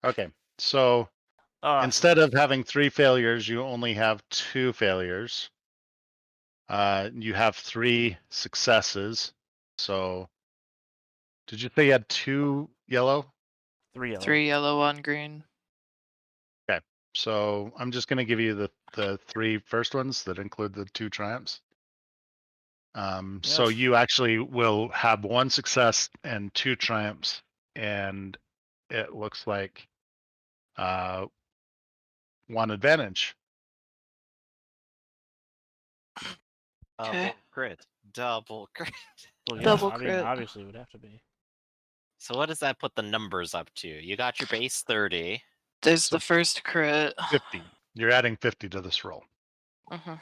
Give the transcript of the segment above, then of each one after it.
Okay, so instead of having 3 failures, you only have 2 failures. You have 3 successes. So, did you say you had 2 yellow? 3 yellow. 3 yellow on green. Okay, so I'm just going to give you the 3 first ones that include the 2 triumphs. So you actually will have 1 success and 2 triumphs, and it looks like 1 advantage. Okay. Double crit. Well, yeah, Double I mean, crit. obviously it would have to be. So what does that put the numbers up to? You got your base 30. There's So- the first crit. 50. You're adding 50 to this roll. Mhm.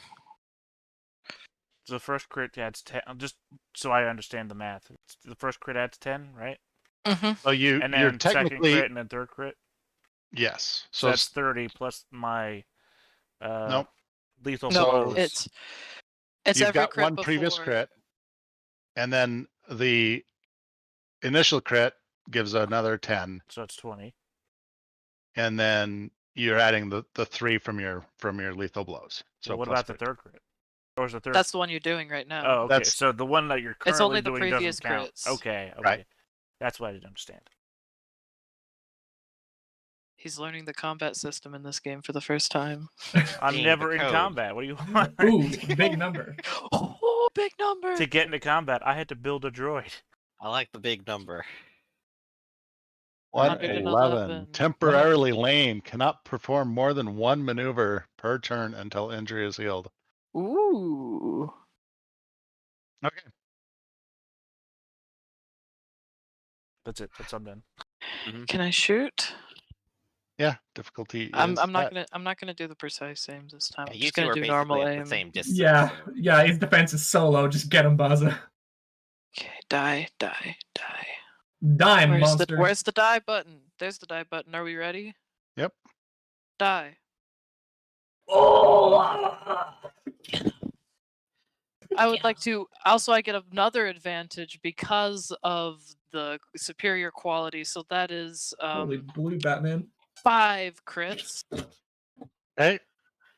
So the first crit adds 10. Just so I understand the math. The first crit adds 10, right? Mhm. So And you're then second technically crit and then third crit. yes. So that's 30 plus my nope. lethal No, blows. it's You've every got crit 1 before. previous crit, and then the initial crit gives another 10, So it's 20. and then you're adding the 3 from your lethal blows. So Well, what plus about the 50. third crit? Or is the third? That's the one you're doing right now. Oh, okay. That's- So the one that you're currently only the doing previous doesn't count. crits. Okay. Right. That's what I didn't understand. He's learning the combat system in this game for the first time. I'm Seeing never the in code. combat. What do you want? Ooh, big number. Oh, big number! To get into combat, I had to build a droid. I like the big number. 111. 111. Temporarily lame. Cannot perform more than 1 maneuver per turn until injury is healed. Ooh. Okay. That's it. That's I'm done. Can I shoot? Yeah. Difficulty. I'm is not set. gonna do the precise aims this time. I'm You just two gonna are do basically normal at aim. the same distance. Yeah, so- yeah, his defense is so low. Just get him, Baza. Okay, die, die, die. Die, Where's monster. the die button? There's the die button. Are we ready? Yep. Die. Oh! I would like to also I get another advantage because of the superior quality. So that is Holy blue Batman. 5 crits. Okay.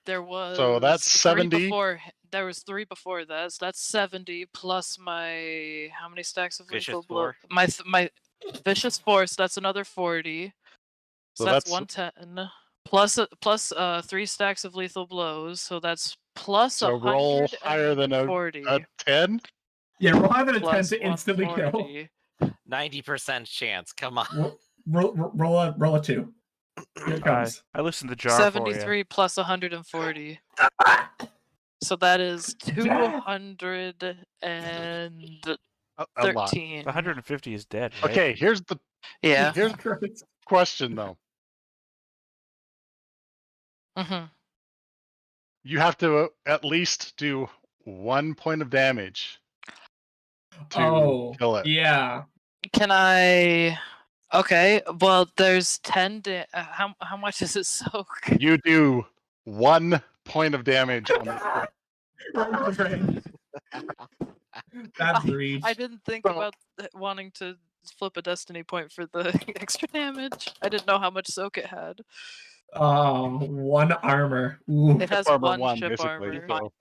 There was So that's 3 70. before. There was 3 before that. So that's 70 plus my how many stacks of Vicious lethal blow? 4. My vicious 4. So that's another 40. So So that's that's 110 plus 3 stacks of lethal blows. So that's plus so roll higher than a 140 10. Yeah, roll higher than a 10 plus to instantly kill. 140. 90% chance. Come on. Roll a 2. Here it comes. I listened to Jar for you. 73 plus 140. So that is 213. A lot. 150 is dead, right? Okay. Here's the Yeah. here's the question though. Mhm. You have to at least do 1 point of damage to kill it. Yeah. Can I? Okay. Well, there's 10. How much does it soak? You do 1 point of damage on it. Right into the brain. That's reach. I didn't think So- about wanting to flip a destiny point for the extra damage. I didn't know how much soak it had. Oh, 1 armor. Ooh. It has armor 1 ship basically, armor. so-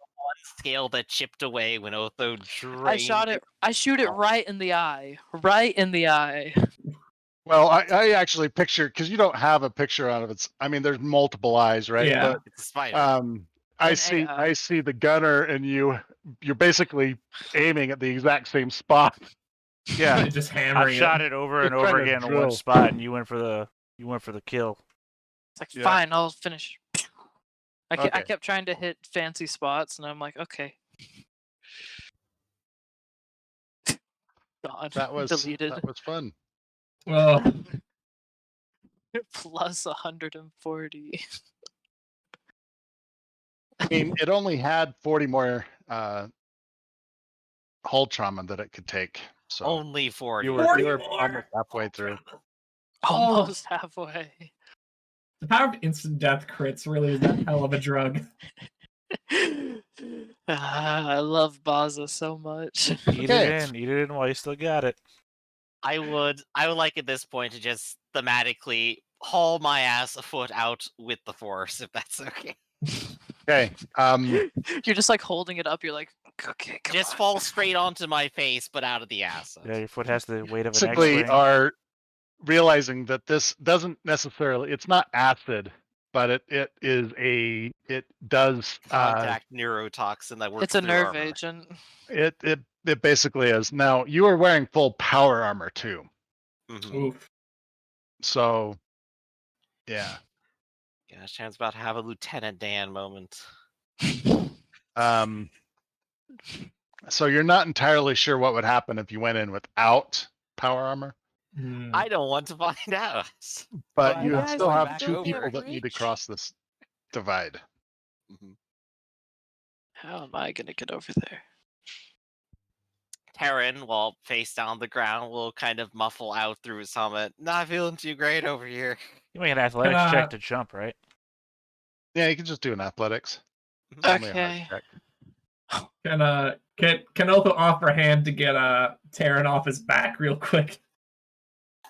Scale that chipped away when Otho drained. I shoot it right in the eye. Right in the eye. Well, I actually picture, because you don't have a picture out of it. I mean, there's multiple eyes, right? Yeah. It's a spider. But I An see AI. I see the gunner, and you're basically aiming at the exact same spot. Yeah. Just I've hammering shot it over and You're over trying to again in one drill. spot, and you went for the kill. It's like, Yeah. fine, I'll finish. I Okay. kept trying to hit fancy spots, and I'm like, okay. God, That was deleted. fun. Oh, Plus 140. I mean, it only had 40 more hull trauma that it could take. So Only 40. you were 40 almost more! halfway through. Almost halfway. the power of instant death crits really is that hell of a drug. I love Baza so much. Eat Okay. it in while you still got it. I would like at this point to just thematically haul my ass a foot out with the force, if that's okay. Okay. You're just like holding it up. You're like, okay, come Just on. fall straight onto my face, but out of the ass. Yeah, your foot has the weight of an basically X-wing. are realizing that this doesn't necessarily, it's not acid, but it does Contact neurotoxin that works It's a through nerve armor. agent. it basically is. Now you are wearing full power armor too, Mhm. Oof. so yeah. Yeah, Shan's about to have a Lieutenant Dan moment. So you're not entirely sure what would happen if you went in without power armor, I don't want to find out. but Well, you guys, still I'm have back 2 over. people that need to cross this divide. Mhm. How am I gonna get over there? Terran, while face down on the ground, will kind of muffle out through his helmet. Not feeling too great over here. You make an athletics Can I- check to jump, right? Yeah, you can just do an athletics. Only a hard Okay. check. Can Otho offer a hand to get Terran off his back real quick?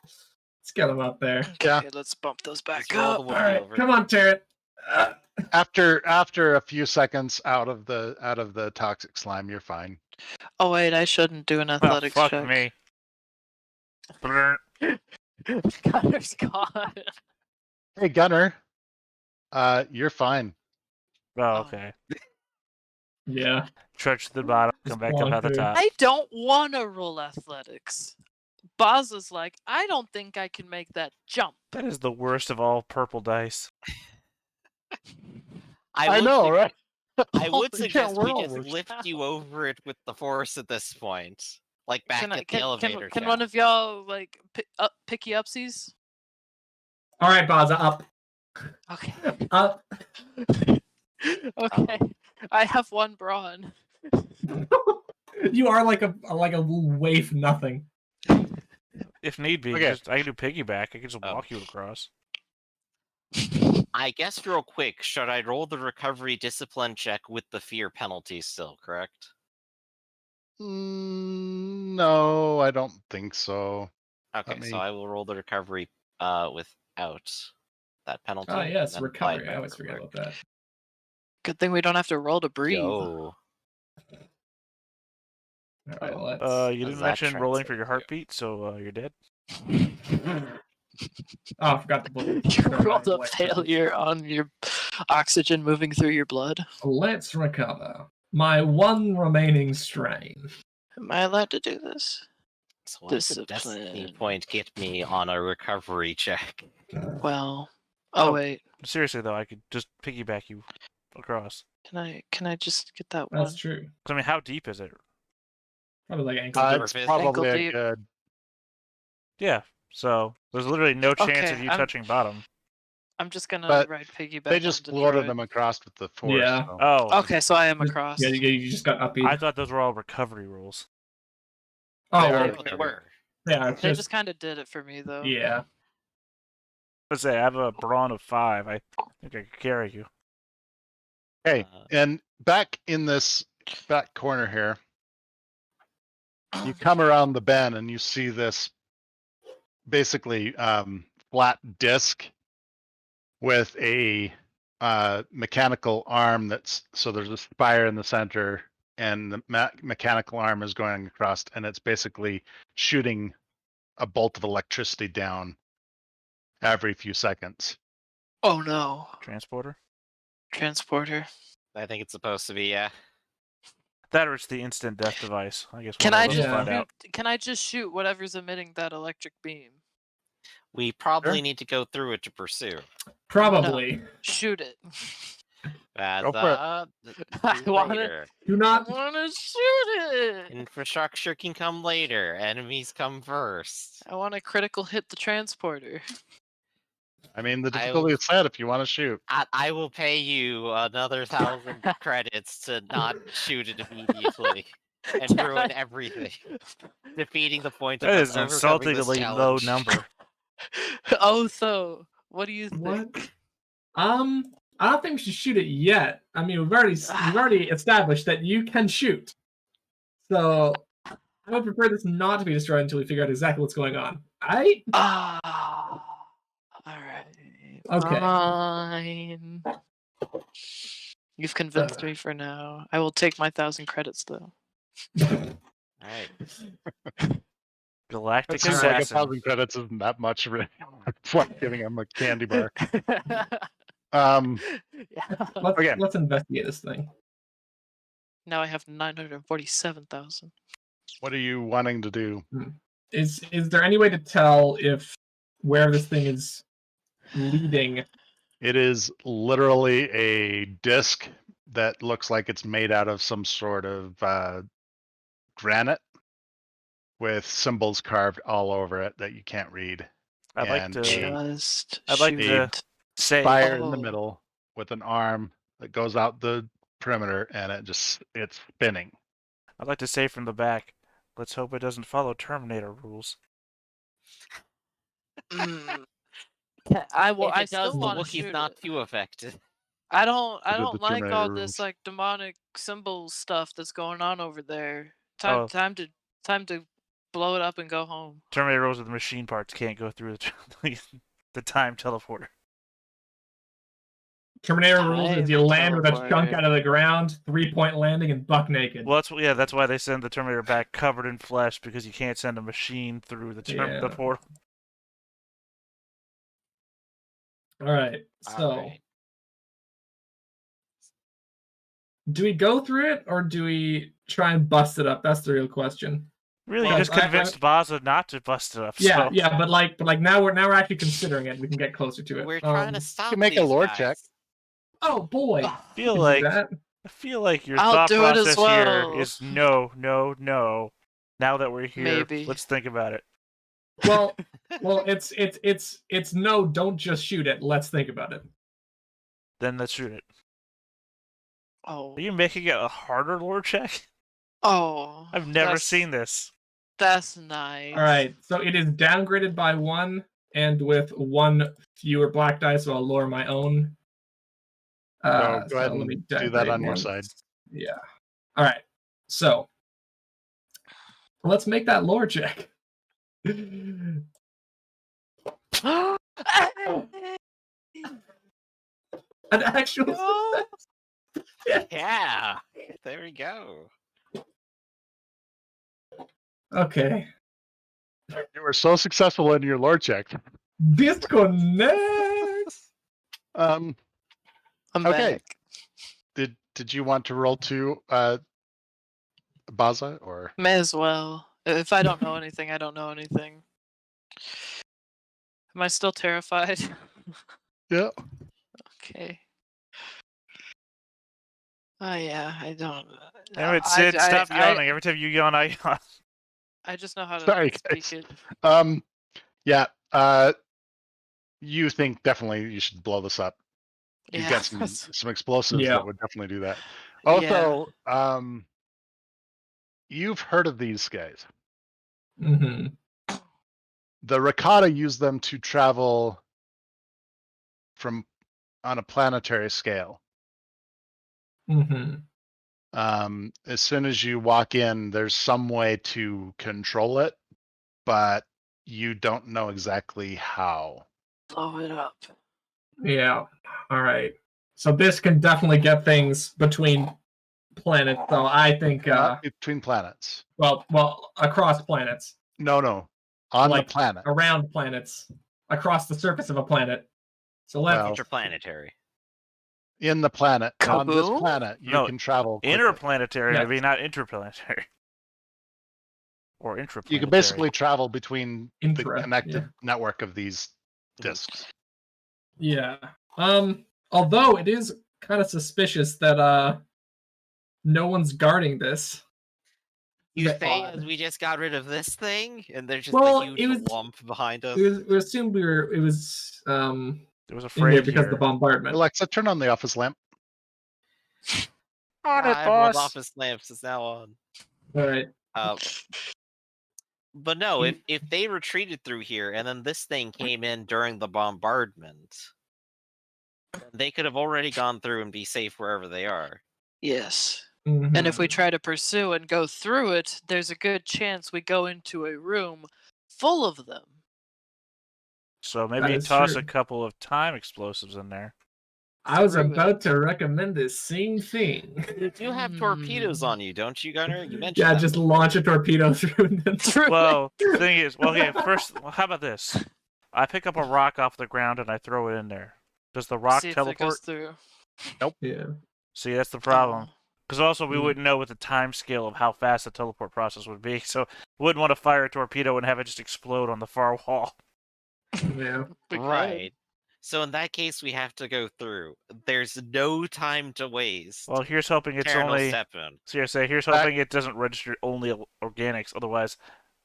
Let's get him up there. Yeah. Okay, let's bump those back Just roll up. the All woman right, over. come on, Terran. After a few seconds out of the toxic slime, you're fine. Oh wait, I shouldn't do an Oh, athletics fuck check. me. Brr. Gunner's gone. Hey Gunner, you're fine. Oh, okay. Yeah. Trudge to the bottom, Just come back up at the through. top. I don't want to roll athletics. Boz is like, I don't think I can make that jump. That is the worst of all purple dice. I know, right? I would You suggest can't we roll just worse. lift you over it with the force at this point. Like back Can I? at the elevator Can shaft. one of y'all like picky upsies? All right, Baza, up. Okay. Up. Okay. I have one brawn. You are like a waif nothing. If need be, Okay. I can do piggyback. I can just Oh. walk you across. I guess real quick, should I roll the recovery discipline check with the fear penalty still, correct? No, I don't think so. Okay, me- so I will roll the recovery without that penalty. Oh yes, and apply it recovery. I back always real forget quick. about that. Good thing we don't have to roll to breathe. Yo. All right, let's. You How's didn't that mention rolling translate for your to? heartbeat, so you're dead. Oh, I forgot to put. You rolled a failure on your oxygen moving through your blood. Let's recover. My one remaining strain. Am I allowed to do this? So what does a destiny Discipline. point get me on a recovery check? Well, Oh. wait. Seriously though, I could just piggyback you across. Can I just get that That's one? true. 'Cause, I mean, how deep is it? Probably like ankle It's Surface. probably a Ankle deep. good. Yeah. So there's literally no chance Okay, of you I'm- touching bottom. I'm just gonna But ride piggyback. They just onto loaded Droid. them across with the force. Yeah. So. Oh. Okay, so I am across. Yeah, you just got upbeat. I thought those were all recovery rules. Oh, They well, are. Oh, they were. yeah, They just kind of did it for me though. yeah. Let's say I have a brawn of 5. I think I could carry you. Okay, and back in this back corner here, you come around the bend and you see this basically flat disc with a mechanical arm so there's a spire in the center and the mechanical arm is going across and it's basically shooting a bolt of electricity down every few seconds. Oh no. Transporter? Transporter. I think it's supposed to be, yeah. That or it's the instant death device. I guess Can one I of us will just find out. Can I just shoot whatever's emitting that electric beam? We probably Sure. need to go through it to pursue. Probably. Shoot it. Go for I wanna- later. Do I not. wanna shoot it. Infrastructure can come later. Enemies come first. I want to critical hit the transporter. I mean, the I difficulty will- is set if you want to shoot. I will pay you another 1,000 credits to not shoot it immediately and Can ruin I- everything, defeating the point That of is us an overcoming this insultingly low challenge. number. Otho, what do you think? What? I don't think we should shoot it yet. I mean, we've already established that you can shoot. So I would prefer this not to be destroyed until we figure out exactly what's going on. Ah, all right. Okay. Fine. You've convinced me for now. I will take my 1,000 credits though. All right. Galactic It seems like Assassin. 1,000 credits isn't that much, really. It's like giving him a candy bar. Yeah. Okay. Let's investigate this thing. Now I have 947,000. What are you wanting to do? Is there any way to tell if where this thing is leading? It is literally a disc that looks like it's made out of some sort of granite with symbols carved all over it that you can't read. I'd like And to. Just I'd like shoot. to say. Fire in the Oh. middle with an arm that goes out the perimeter, and it's spinning. I'd like to say from the back. Let's hope it doesn't follow Terminator rules. Mm. If I it still does, the want to Wookiee's shoot not it. too affected. I don't Did the like Terminator all rules. this like demonic symbol stuff that's going on over there. Oh. Time to blow it up and go home. Terminator rules with machine parts can't go through the time teleporter. Terminator rules is you Time land with a chunk teleporter. out of the ground, 3-point landing, and buck naked. Well, that's why they send the Terminator back covered in flesh, because you can't send a machine through the portal. All right. So, All right. do we go through it or do we try and bust it up? That's the real question. Really, Well, you just convinced Baza not to bust it up. Yeah, so. yeah, but like now we're actually considering it. We can get closer to it. We're trying to stop You make a these lore guys. check. Oh boy, I we feel can do like that. your I'll thought do it as process well. here is no. Now that we're here, Maybe. let's think about it. Well, it's no. Don't just shoot it. Let's think about it. Then let's shoot it. Oh. Are you making it a harder lore check? Oh. I've never seen this. That's nice. All right, so it is downgraded by 1, and with 1 fewer black dice, so I'll lower my own. Go ahead so let and me do that downgrade on your once. side. Yeah. All right. So let's make that lore check. An actual No. success. Yeah. There we go. Okay. You were so successful in your lore check. Disconnect. I'm Okay. back. Did you want to roll 2 Baza or May as well. If I don't know anything, I don't know anything. Am I still terrified? yeah? Okay. Oh yeah, I don't. Damn it, Sid, stop yawning. Every time you yawn, I yawn. I just know how to Sorry, speak guys. it. Yeah. You think definitely you should blow this up. You've Yeah. got some explosives Yeah. that would definitely do that. Yeah. Also, you've heard of these guys. Mm-hmm. The Rakata use them to travel on a planetary scale. Mm-hmm. As soon as you walk in, there's some way to control it, but you don't know exactly how. Blow it up. Yeah. All right. So this can definitely get things between planets. So I think, Not between planets. well, across planets, No. On Like, the planet. around planets, across the surface of a planet. So let's. Well, Interplanetary. in the planet. On this Kaboom? planet, you No, can travel quickly. Interplanetary, Yeah. maybe not interplanetary. Or intraplanetary. You can basically travel between the Intra, connected yeah. network of these discs. Yeah. Although it is kind of suspicious that no one's guarding this. You Bit think odd. we just got rid of this thing, and there's just Well, a huge it was- lump behind us? We assumed it was It was in afraid there because of the bombardment. Alexa, turn on the office lamp. On it, Everyone's boss. office lamps is now on. All right. But no, if they retreated through here and then this thing came in during the bombardment, they could have already gone through and be safe wherever they are. Yes. Mhm. And if we try to pursue and go through it, there's a good chance we go into a room full of them. So That maybe is toss true. a couple of time explosives in there. I was Screw about it. to recommend the same thing. You do have torpedoes on you, don't you, Gunner? You mentioned Yeah, that just before. launch a torpedo through and then Through Well, the thing is, well, okay, first, how about this? I pick up a rock off the ground and I throw it in there. Does the rock See if it goes teleport? through. Yeah. See, that's the problem. Oh. Because also we Mm. wouldn't know what the time scale of how fast the teleport process would be, so wouldn't want to fire a torpedo and have it just explode on the far wall. Yeah. We could. Right. So in that case, we have to go through. There's no time to waste. Well, here's hoping it's Terran will only. step in. Seriously, here's hoping it doesn't register only organics. Otherwise,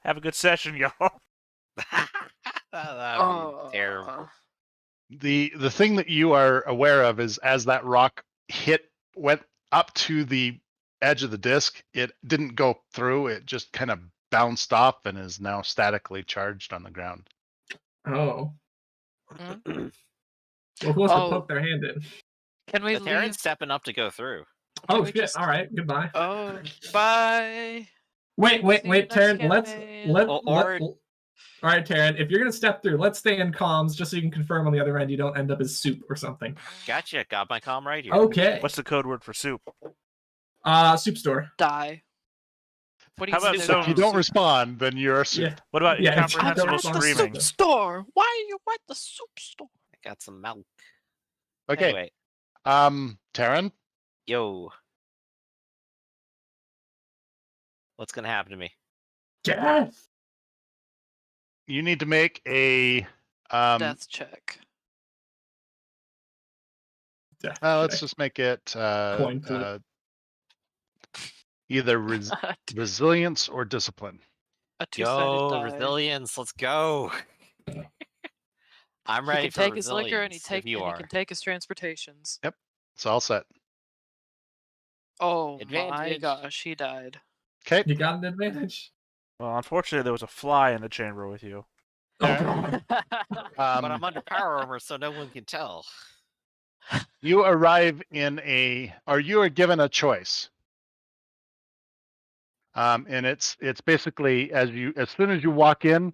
have a good session, y'all. That'd be terrible. The thing that you are aware of is as that rock went up to the edge of the disc, it didn't go through. It just kind of bounced off and is now statically charged on the ground. Oh. Hmm? Well, who wants to Oh. poke their hand in? Can we The Terran's leave? stepping up to go through. Can Oh we shit! just- All right, goodbye. Oh, bye. Wait, See you next Taryn. Let's campaign. All right, Taryn. If you're gonna step through, let's stay in comms just so you can confirm on the other end you don't end up as soup or something. Gotcha. Got my comm right here. Okay. What's the code word for soup? Soup store. Die. What do you How about mean some- there's If you no don't soup? respond, then you're a soup. Yeah. What about Yeah, it's- incomprehensible don't The screaming? soup store. Why are you at the soup store? I got some milk. Okay. Anyway, Taryn, yo. What's gonna happen to me? Yes. you need to make a Death check. let's just make it Coin flip. either resilience or discipline. A two-sided Yo, die. resilience. Let's go. I'm He ready can for take his liquor and he resilience, if you are. can take his transportations. It's all set. Oh my Advantage. gosh, he died. Okay. You got an advantage. Well, unfortunately, there was a fly in the chamber with you. Oh, God. But I'm under power armor, so no one can tell. You arrive you are given a choice. And it's basically as soon as you walk in,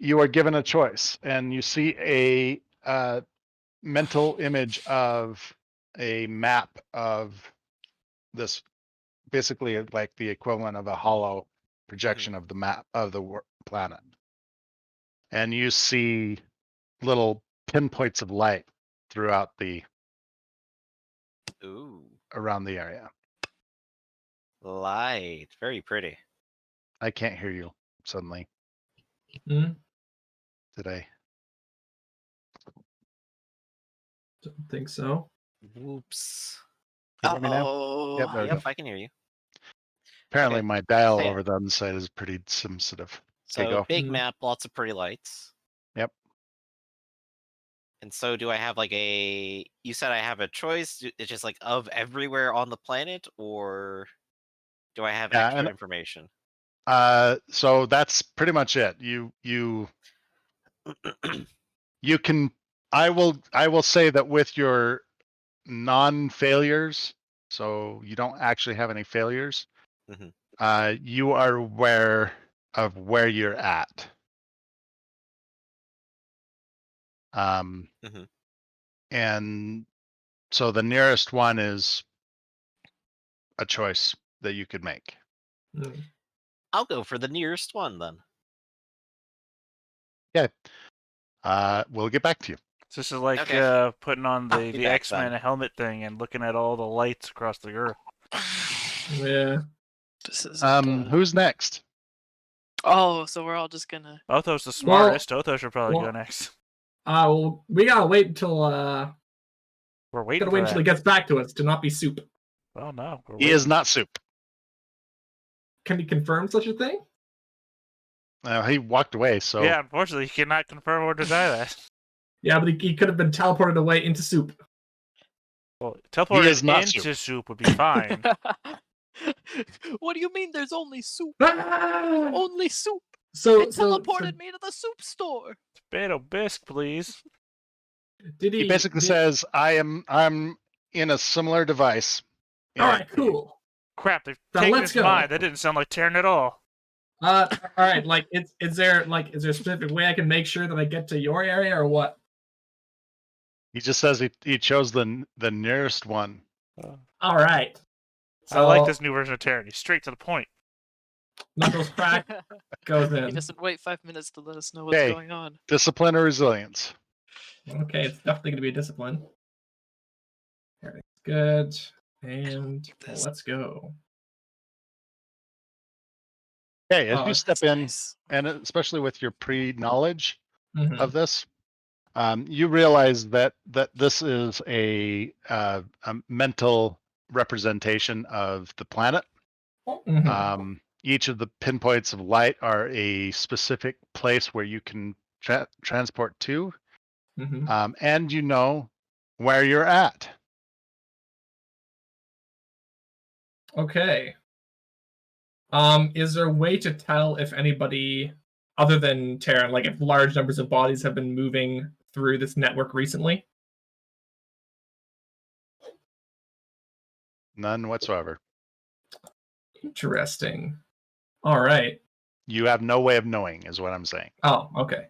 you are given a choice, and you see a mental image of a map of this, basically like the equivalent of a hollow projection of the map of the planet, and you see little pinpoints of light throughout Ooh, around the area. light. Very pretty. I can't hear you suddenly. Hmm? Did I? Don't think so. Whoops. Can you hear me now? Oh. Yep, there we Yep, go. I can hear you. Apparently Okay. my dial Say it. over the other side is pretty sensitive. So Okay, go. big Mm. map, lots of pretty lights. Yep. And so do I have like you said I have a choice? It's just like of everywhere on the planet, or do I have Yeah, extra and- information? So that's pretty much it. You can. I will say that with your non-failures, so you don't actually have any failures. Mhm. You are aware of where you're at. Mhm. And so the nearest one is a choice that you could make. Hmm. I'll go for the nearest one then. We'll get back to you. So this is like Okay. putting on I'll the be back X-Men then. helmet thing and looking at all the lights across the earth. Yeah. This is Who's next? Oh, so we're all just gonna. Otho's the Well- smartest. Otho should probably go well- next. Well, we gotta wait until We're waiting for he that. gets back to us to not be soup. Oh no, we're He waiting. is not soup. Can he confirm such a thing? He walked away, so Yeah, unfortunately, he cannot confirm or deny that. Yeah, but he could have been teleported away into soup. Well, is teleporting not into soup would be fine. What do you mean? There's only soup. Ah! Only soup. So, It teleported me to the soup store. Tomato bisque, please. did he basically says, I'm in a similar device. "All right, cool. Crap, they've Now taken let's his go." mind. That didn't sound like Terran at all. All right. Like, is there a specific way I can make sure that I get to your area or what? He just says he chose the nearest one. All right. I like So, this new version of Terran. He's straight to the point. Knuckles crack goes He in. doesn't wait 5 minutes to let us know what's Okay. going on. Discipline or resilience? Okay, it's definitely going to be a discipline. Everything's good. And let's go. Okay, as Oh, you step That's in, nice. and especially with your pre-knowledge Mhm. of this, you realize that this is a mental representation of the planet. Mhm. Each of the pinpoints of light are a specific place where you can transport to, Mhm. and you know where you're at. Okay. Is there a way to tell if anybody other than Terran, like if large numbers of bodies have been moving through this network recently? None whatsoever. Interesting. All right. You have no way of knowing, is what I'm saying. Oh, okay.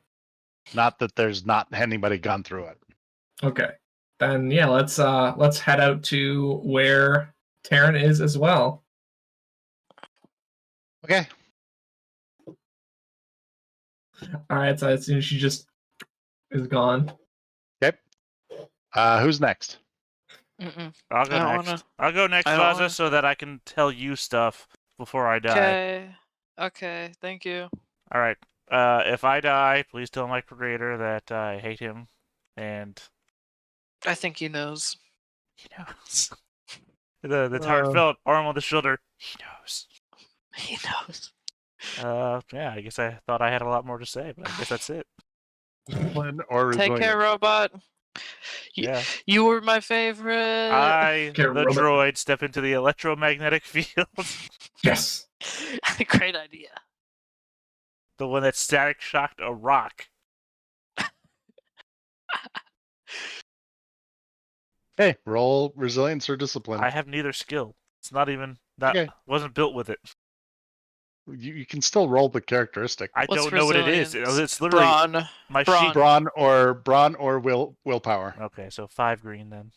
Not that there's not anybody gone through it. Okay. Then yeah, let's head out to where Terran is as well. Okay. All right, so as soon as she just is gone. Okay. Who's next? Mm-mm. I'll go I don't next. wanna- I'll go next, I don't Vaza, wanna- so that I can tell you stuff before I die. Okay. Okay, thank you. All right. If I die, please tell my creator that I hate him, and I think he knows. he knows. the heartfelt arm on the shoulder. He knows. He knows. Yeah, I guess I thought I had a lot more to say, but I guess that's it. Discipline or Take care, resilience? robot. Yeah. You were my favorite. I, Okay, the robot. droid, step into the electromagnetic field. Yes. Great idea. The one that static shocked a rock. Hey, roll resilience or discipline. I have neither skill. It's not even that. Okay. Wasn't built with it. You can still roll the characteristic. I What's don't know what it is. resilience? It's literally Brawn. my Brawn. sheet. Brawn or willpower. Okay, so 5 green then.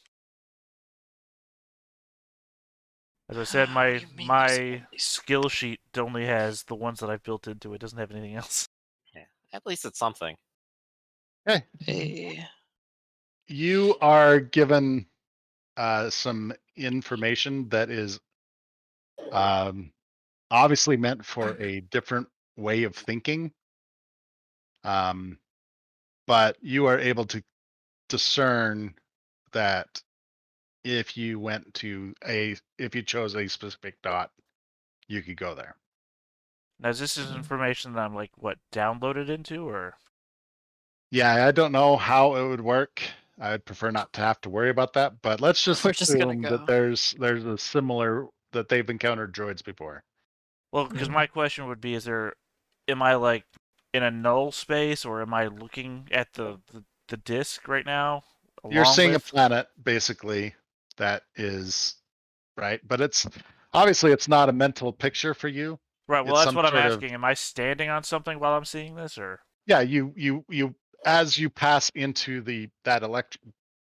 As I said, my What do you mean there's my only skill sheet only has the ones that I've built into it. It doesn't have anything else. Yeah, at least it's something. Okay. Hey. You are given some information that is obviously meant for a different way of thinking. But you are able to discern that if you chose a specific dot, you could go there. Now, is this information that I'm downloaded into, or? Yeah, I don't know how it would work. I'd prefer not to have to worry about that, but let's just We're just gonna assume go. that there's a similar that they've encountered droids before. Well, because Hmm. my question would be: am I in a null space, or am I looking at the disk right now? You're seeing with... a planet basically that is right, but it's obviously it's not a mental picture for you. Right. Well, It's that's some what I'm sort of- asking. Am I standing on something while I'm seeing this, or? Yeah, you as you pass into that electric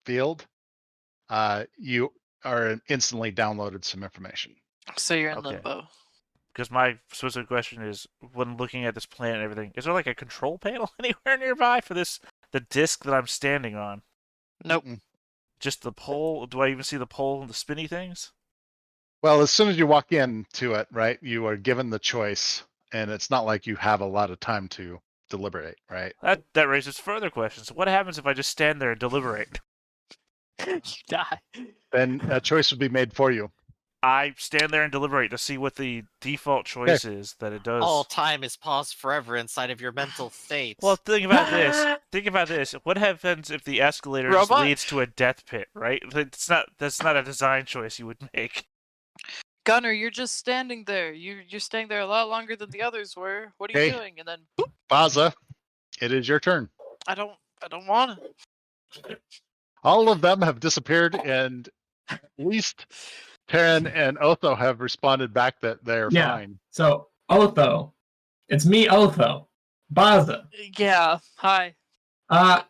field, you are instantly downloaded some information. So you're in Okay. limbo. Because my specific question is, when looking at this planet and everything, is there a control panel anywhere nearby for the disk that I'm standing on? Nope. Just the pole? Do I even see the pole and the spinny things? Well, as soon as you walk into it, right, you are given the choice, and it's not like you have a lot of time to deliberate, right? That raises further questions. What happens if I just stand there and deliberate? You die. Then a choice would be made for you. I stand there and deliberate to see what the default choice is that it does. All time is paused forever inside of your mental state. Well, think about this. Think about this. What happens if the escalator just Robot? leads to a death pit, right? That's not a design choice you would make. Gunner, you're just standing there. You're staying there a lot longer than the others were. What are you Okay. doing? And then boop, Baza, it is your turn. I don't wanna. All of them have disappeared, and at least Terran and Otho have responded back that they're Yeah. fine. So Otho, It's me, Otho. Baza. Yeah. Hi. Can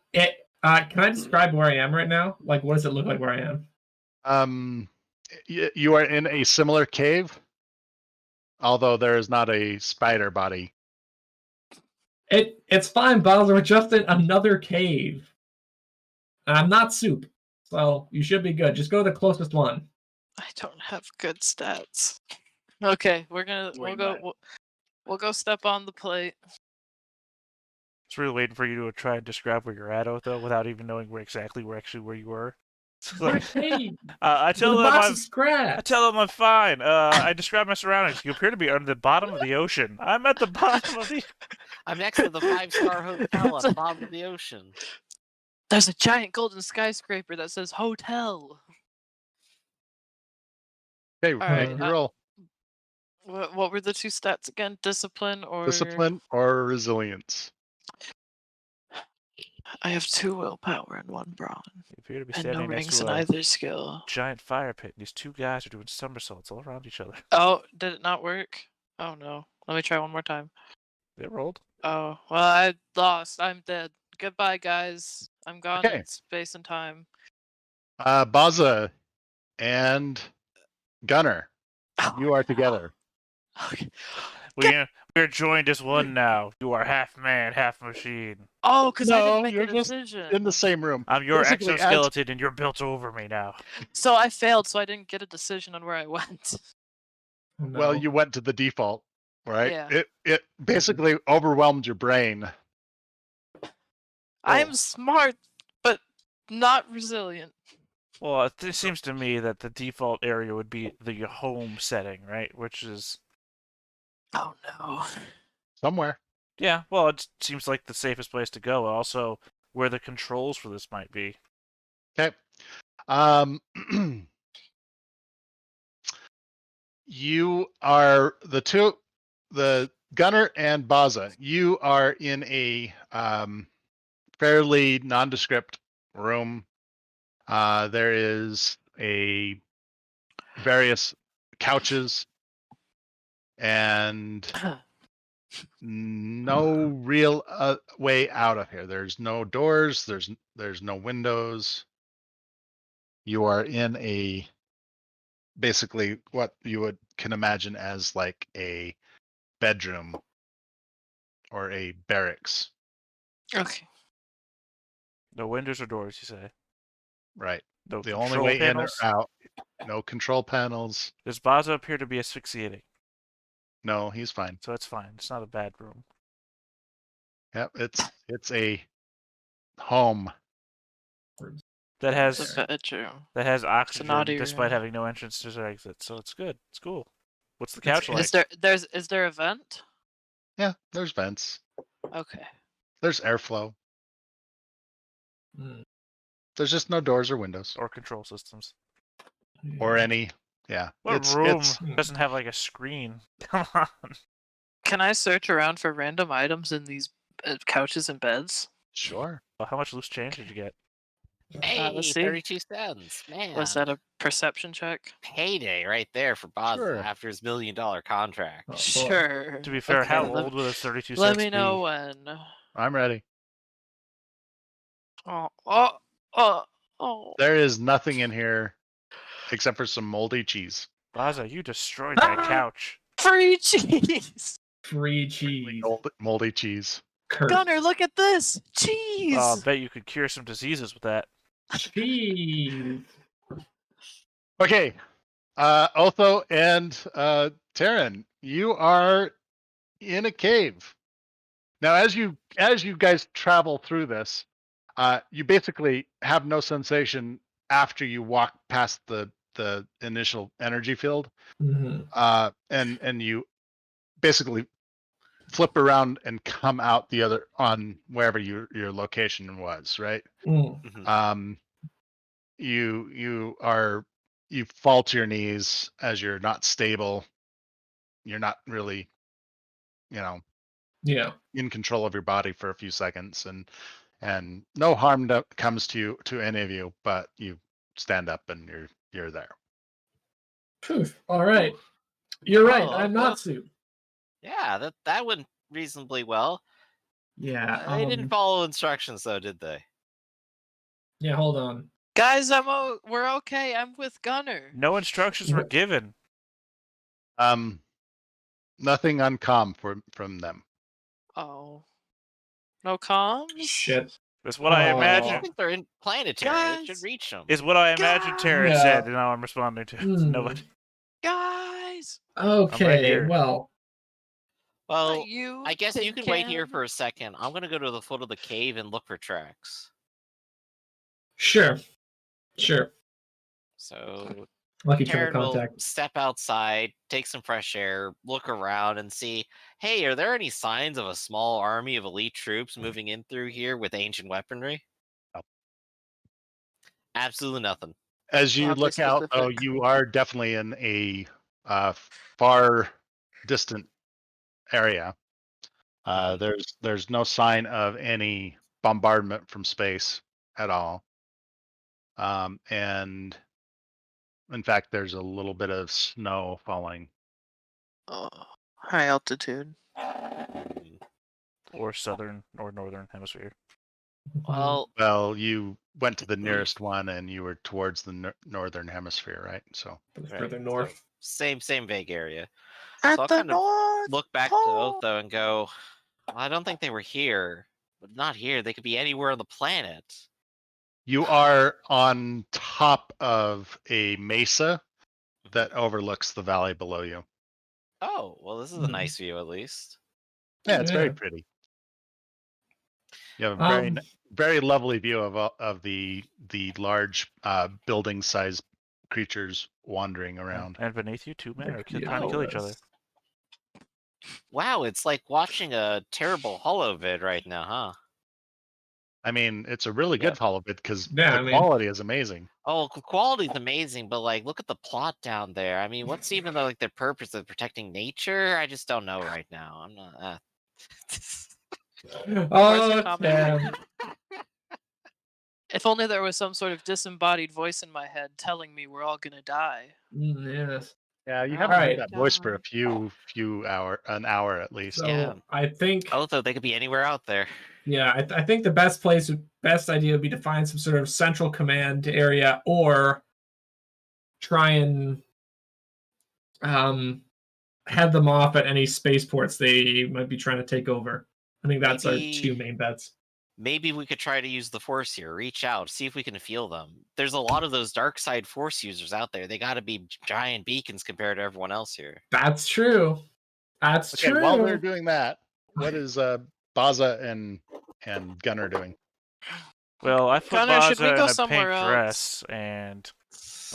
I describe where I am right now? Like, what does it look like where I am? You are in a similar cave, although there is not a spider body. It's fine, Baza. We're just in another cave. I'm not soup, so you should be good. Just go to the closest one. I don't have good stats. Okay, we'll go step on the plate. It's really waiting for you to try and describe where you're at, Otho, without even knowing where you were. It's What a like, cave! I tell With a them box I'm of scraps. I tell them I'm fine. I describe my surroundings. You appear to be on the bottom of the ocean. I'm at the bottom of the. I'm next to the 5-star hotel at the bottom of the ocean. There's a giant golden skyscraper that says hotel. Okay, Alright, make your roll. What were the two stats again? Discipline or Discipline or resilience. I have 2 willpower and 1 brawn. You appear to be And no standing next rings to in a either skill. giant fire pit. These two guys are doing somersaults all around each other. Oh, did it not work? Oh no. Let me try one more time. They rolled. Oh, well, I lost. I'm dead. Goodbye, guys. I'm gone Okay. in space and time. Baza and Gunner, you are together. Okay. We're joined as one now. You are half man, half machine. Oh, because I No, didn't make you're a just decision. in the same room. I'm your Basically, exoskeleton, and you're built over me now. So I failed, so I didn't get a decision on where I went. Oh, no. Well, you went to the default, right? Yeah. It basically overwhelmed your brain. I Oh. am smart, but not resilient. Well, it seems to me that the default area would be the home setting, right? Which is Oh no. Somewhere. yeah. Well, it seems like the safest place to go. Also, where the controls for this might be. Okay. You are the Gunner and Baza. You are in a fairly nondescript room. There is various couches and no real way out of here. There's no doors. There's no windows. You are in a basically what you can imagine as like a bedroom or a barracks. Okay. No windows or doors, you say? Right. No The control only way panels? in or out. No control panels. Does Baza appear to be asphyxiating? No, he's fine. So it's fine. It's not a bad room. Yep, it's a home. That It's has a bedroom. oxygen naughty despite room. having no entrances or exits. So it's good. It's cool. What's the couch like? Is there a vent? Yeah, there's vents. Okay. There's airflow. Mm, There's just no doors or windows Or control systems. or yeah. any. Yeah, What it's room doesn't have like a screen? Come on. Can I search around for random items in these couches and beds? sure. Well, how much loose change did you get? Hey, let's see. 32 cents. Man. Was that a perception check? Payday right there for Baza Sure. after his $1 million contract. Oh, boy. Sure. To be fair, Okay, how let- old would a 32 Let cents me know be? when. I'm ready. Oh. There is nothing in here except for some moldy cheese. Baza, you destroyed that couch. Free cheese! Free cheese. Moldy cheese. Curse. Gunner, look at this! Cheese! Oh, I bet you could cure some diseases with that. Cheese. Okay. Otho and Taryn, you are in a cave. Now, as you guys travel through this, you basically have no sensation after you walk past the initial energy field, Mhm. and you basically flip around and come out the other on wherever your location was, right? Mm. Mhm. You fall to your knees as you're not stable. You're not really, Yeah. in control of your body for a few seconds, and no harm comes to any of you, but you stand up and you're there. Poof. All right. You're right. Oh, I'm not soup. Yeah, that went reasonably well. Yeah. They didn't follow instructions, though, did they? Yeah. Hold on. Guys, we're okay. I'm with Gunner. No instructions were given. Nothing uncom from them. Oh. No comms? Shit. That's what I Oh. I imagine. think they're in planetary. It should Guys. reach them. Is what I imagine Terry Yeah. said, and now I'm responding to. Nobody. Guys! Okay. here. Well. Well, You I guess you tin can wait here can? for a second. I'm gonna go to the foot of the cave and look for tracks. Sure. Sure. So Lucky Charm Karen will contact. step outside, take some fresh air, look around, and see, hey, are there any signs of a small army of elite troops moving in through here with ancient weaponry? No. Absolutely nothing. As you Oddly look out, though, specific. you are definitely in a far distant area. There's no sign of any bombardment from space at all. And in fact, there's a little bit of snow falling. Oh, high altitude. Hmm. Or southern or northern hemisphere. Well, Well, you went to the nearest one, and you were towards the northern hemisphere, right? So Further right, north. so same vague area. At So I'll the kind of North look back to Pole! Otho and go, well, I don't think they were here. But not here. They could be anywhere on the planet. you are on top of a mesa that overlooks the valley below you. Oh, well, this is a nice view at least. Yeah, it's very Yeah. pretty. You have a very very lovely view of the large building-sized creatures wandering around. And beneath you, two men There are could be trying to kill each other. others. Wow, it's like watching a terrible Hollow vid right now, huh? I mean, it's a really good follow bit because Yeah, the I mean- quality is amazing. Oh, quality's amazing, but like, look at the plot down there. I mean, what's even the, like the purpose of protecting nature? I just don't know right now. I'm not. Where's Oh, the comedy? damn. If only there was some sort of disembodied voice in my head telling me we're all gonna die. Yes. Yeah, you All haven't right. heard that voice for an hour at least. So Yeah. I think. Although they could be anywhere out there. Yeah, I think the best idea would be to find some sort of central command area, or try and head them off at any spaceports they might be trying to take over. I think that's our two main bets. Maybe we could try to use the Force here. Reach out, see if we can feel them. There's a lot of those dark side Force users out there. They got to be giant beacons compared to everyone else here. That's true. That's Okay, true. while they're doing that, what is Baza and Gunner doing? Well, I put Gunnar, should we Baza go in a somewhere pink else? dress and.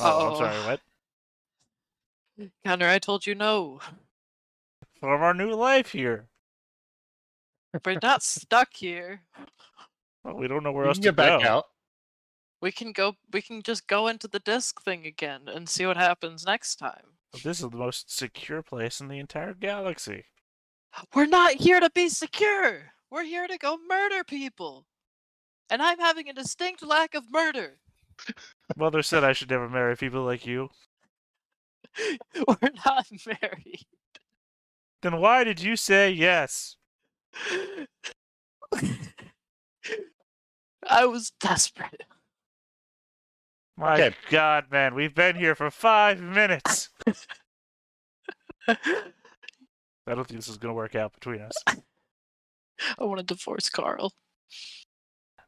Oh, I'm sorry, what? Gunner, I told you no. For our new life here. We're not stuck here. Well, we don't know where You else can to get back go. out. We can just go into the disc thing again and see what happens next time. This is the most secure place in the entire galaxy. We're not here to be secure. We're here to go murder people. And I'm having a distinct lack of murder. Mother said I should never marry people like you. We're not married. Then why did you say yes? I was desperate. My Okay. God, man, we've been here for 5 minutes. I don't think this is going to work out between us. I want to divorce Carl.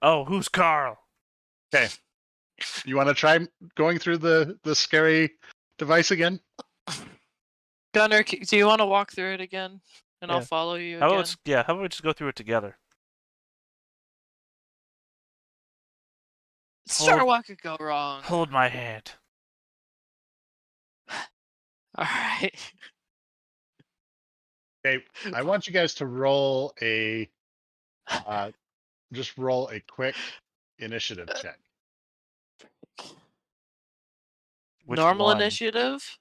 Oh, who's Carl? Okay. You want to try going through the scary device again? Gunnar, do you want to walk through it again? And I'll Yeah. follow you How again. about we just go through it together? Sure, Hold- what could go wrong? Hold my hand. Alright. Okay, I want you guys to roll just roll a quick initiative check. Which Normal one? initiative?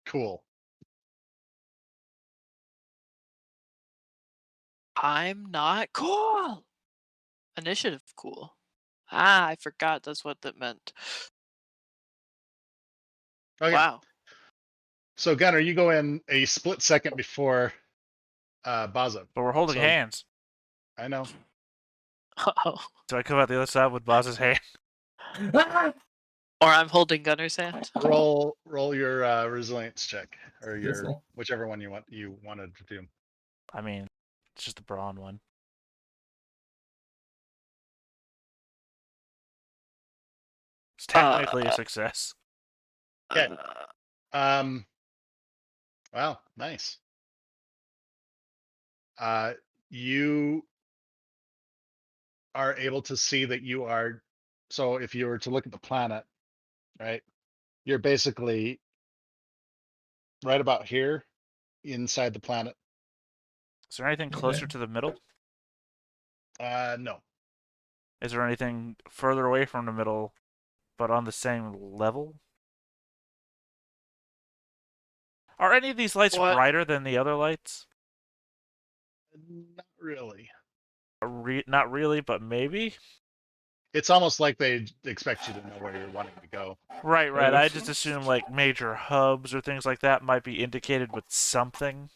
Cool. I'm not cool. Initiative cool. Ah, I forgot that's what that meant. Okay. Wow. So Gunner, you go in a split second before Baza. But we're holding So- hands. I know. Uh-oh. Do I come out the other side with Boz's hand? Or I'm holding Gunner's hand. Roll your resilience check, or your Useful. whichever one you wanted to do. I mean, it's just the brawn one. It's technically a success. Okay. Uh, Wow, nice. You are able to see that you are. So if you were to look at the planet, right, you're basically right about here, inside the planet. Is there anything closer to the middle? No. Is there anything further away from the middle, but on the same level? Are any of these lights What? brighter than the other lights? Not really. Not really, but maybe? It's almost like they expect you to know where you're wanting to go. Right. I Oops. just assume like major hubs or things like that might be indicated with something.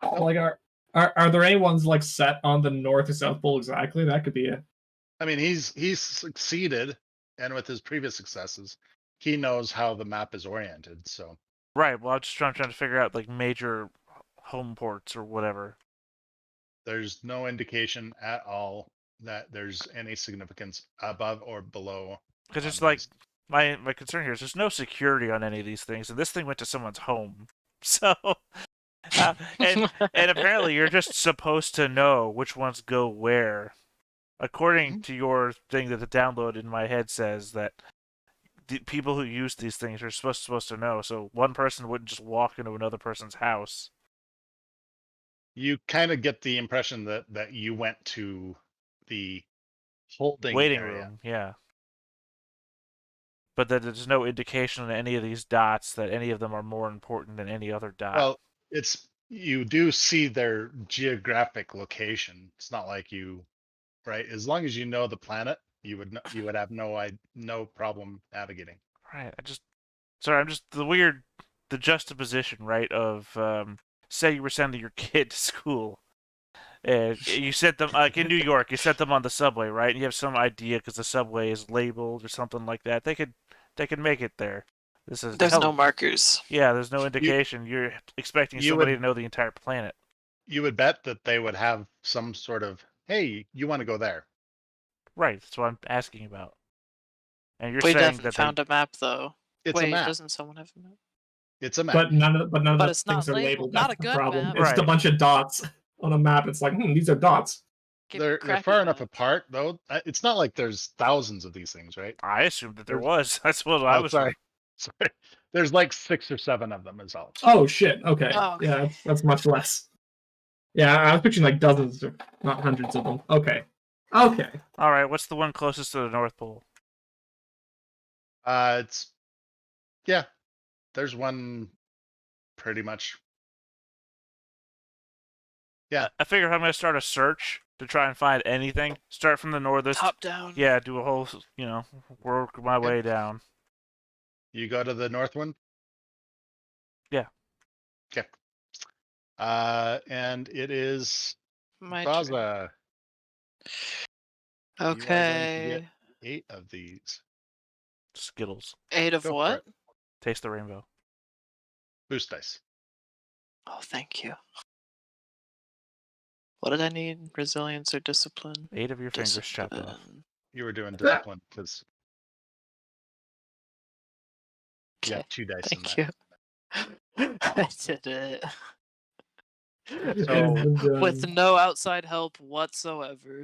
Like, are there any ones like set on the north or south pole exactly? That could be it. I mean, he's succeeded, and with his previous successes, he knows how the map is oriented. So Right. Well, I'm just trying to figure out like major home ports or whatever. there's no indication at all that there's any significance above or below. Because on it's like these. my concern here is there's no security on any of these things, and this thing went to someone's home. So, and apparently you're just supposed to know which ones go where. According to your thing that the download in my head says that the people who use these things are supposed to know. So one person wouldn't just walk into another person's house. You kind of get the impression that you went to the holding Waiting area. room, yeah. But that there's no indication on any of these dots that any of them are more important than any other dot. Well, you do see their geographic location. It's not like you, right? As long as you know the planet, you would have no problem navigating. Right. I'm just the juxtaposition, right? Of say you were sending your kid to school, and you sent them like in New York, you sent them on the subway, right? And you have some idea because the subway is labeled or something like that. They could make it there. This is There's no markers. Yeah, there's no indication. You're expecting you somebody would- to know the entire planet. You would bet that they would have some sort of, hey, you want to go there? Right. That's what I'm asking about. And you're We saying definitely that found a map, though. It's Wait, a map. doesn't someone have a map? It's a map. But none of But the it's not things are labeled- labeled. not That's a the good problem. map. It's just a Right. bunch of dots on a map. It's like, these are dots. Give me They're crappy far enough map. apart, though. It's not like there's thousands of these things, right? I assumed that there There's- was. That's what I Oh, was. sorry. Sorry. There's like 6 or 7 of them, is all. Oh shit. Okay. Oh, okay. Yeah, that's much less. Yeah, I was picturing like dozens, or not hundreds of them. Okay. Okay. All right. What's the one closest to the North Pole? It's yeah. There's one pretty much. Yeah. I figure if I'm going to start a search to try and find anything, start from the northest. Top down. Yeah, do a whole, work my way down. You go to the north one? Yeah. Okay. And it is My turn. Baza. You are going to Okay. get 8 of these. Skittles. 8 of Go for what? it. Taste the rainbow. Boost dice. Oh, thank you. What did I need? Resilience or discipline? 8 of your fingers chopped off. Discipline. You were doing discipline because you Okay. have 2 dice in Thank that. you. I did it. So- With no outside help whatsoever.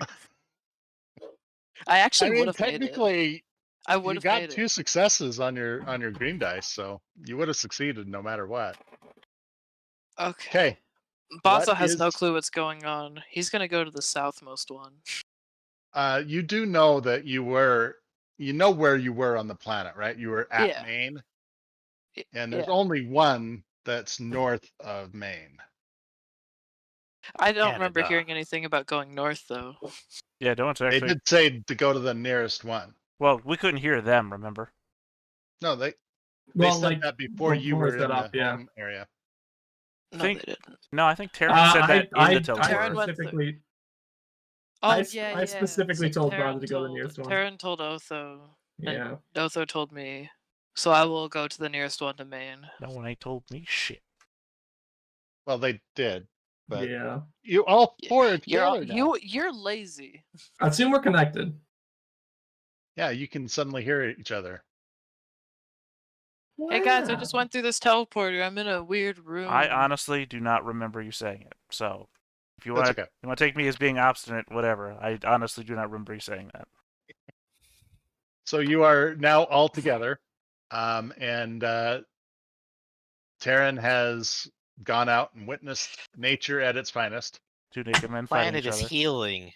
I actually would have made it. technically, I you would have got made 2 it. successes on your green dice, so you would have succeeded no matter what. Okay. Okay. Baza what has no is- clue what's going on. He's gonna go to the southmost one. You do know that you know where you were on the planet, right? You were at Yeah. Maine, Y- and there's yeah. only one that's north of Maine. I don't remember Canada. hearing anything about going north though. Yeah, don't They actually. did say to go to the nearest one. Well, we couldn't hear them, remember? No, they Well, said like that before you before were set in up, the yeah. home area. No, Think- they didn't. No, I think Terran said that in the teleporter. Terran went specifically, Oh, I yeah. specifically So told Terran Bronze to go to the nearest one. Terran told Otho, Yeah. and Otho told me. So I will go to the nearest one to Maine. No one ain't told me shit. Well, they did, but Yeah. you all four are You're together now. you're lazy. I assume we're connected. Yeah, you can suddenly hear each other. Hey guys, I just Wow. went through this teleporter. I'm in a weird room. I honestly do not remember you saying it. So, if you That's want, okay. you want to take me as being obstinate, whatever. I honestly do not remember you saying that. So you are now all together, and Terran has gone out and witnessed nature at its finest. Two naked men fighting Planet each is other. healing.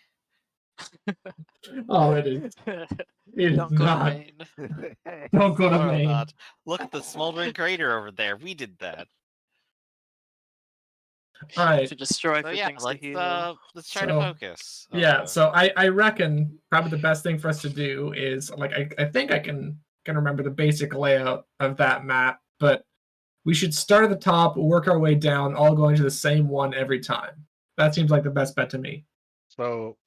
Oh, it is. It is Don't go to not. Maine. Don't go to Or Maine. not. Look at the smoldering crater over there. We did that. All right. To destroy So for yeah, things to heal. let's try to So, focus. Yeah, so I reckon probably the best thing for us to do is like I think I can remember the basic layout of that map, but we should start at the top, work our way down, all going to the same one every time. That seems like the best bet to me. So